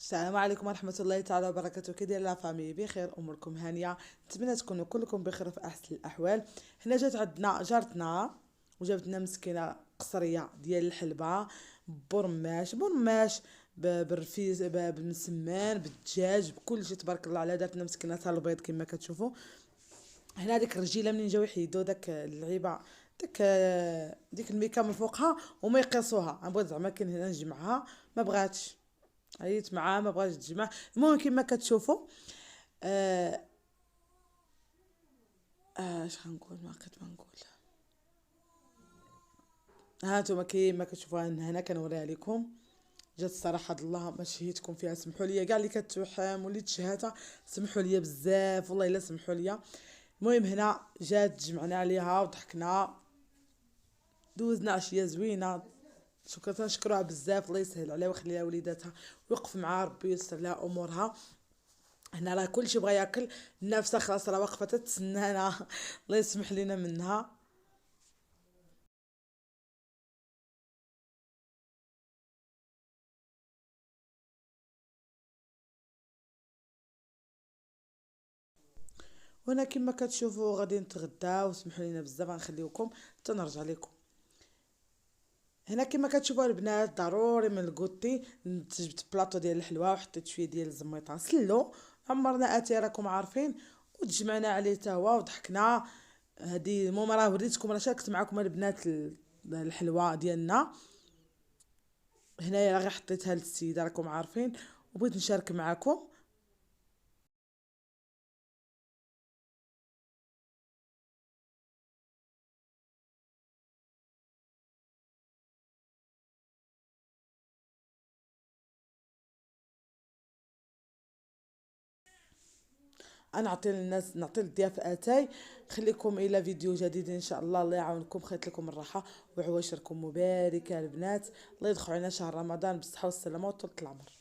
السلام عليكم ورحمة الله تعالى وبركاته. كي داير لا فامي؟ بخير، اموركم هانية. نتمنى تكونوا كلكم بخير في احسن الاحوال. هنا جات عندنا جارتنا وجابت لنا مسكينة قصرية ديال الحلبة برماش بالرفيز، بالمسمان، بالدجاج، بكل شيء تبارك الله عليها. دارت لنا مسكينة تاع البيض كما كتشوفوا. هنا ديك الرجيله منين جاو يحيدوا داك اللعيبه، ديك الميكا من فوقها وما يقيسوها. انا بغيت زعما كاين هنا نجمعها، ما بغاتش، عييت معاه ما بغاش تجمع. المهم كما كتشوفوا، آه اش غنقول، ما بقيت ما نقول. ها انتم كيما كتشوفوا هنا كنوريها لكم. جات الصراحه الله ما شهيتكم فيها، سمحوا لي كاع اللي كتوحم واللي تشهاتها، سمحوا لي بزاف والله الا سمحوا لي. المهم هنا جات جمعنا عليها وضحكنا، دوزنا عشيه زوينه. شكرا تنشكروها بزاف، الله يسهل عليها ويخلي لها وليداتها ويوقف مع ربي ويسر لها امورها. هنا راه كلشي بغا ياكل، النافسه خلاص راه واقفه تتسنانا الله يسمح لنا منها. وانا كما كتشوفوا غادي نتغداو، وسمحوا لينا بزاف غنخليوكم حتى نرجع لكم. هنا كما كتشوفوا البنات ضروري من الكوتي جبت بلاطو ديال الحلوى وحطيت شويه ديال الزميطه سلو، عمرنا اتاي راكم عارفين، وتجمعنا عليه تا هو وضحكنا. هادي المهم راه وريتكم، راه شاركت معكم البنات الحلوى ديالنا. هنايا راه غير حطيتها للسيده راكم عارفين، وبغيت نشارك معكم. انا نعطي للناس، نعطي للضياف اتاي. خليكم الى فيديو جديد ان شاء الله. الله يعاونكم، خيط لكم الراحه وعواشركم مباركه البنات. الله يدخل علينا شهر رمضان بالصحه والسلامه وطول العمر.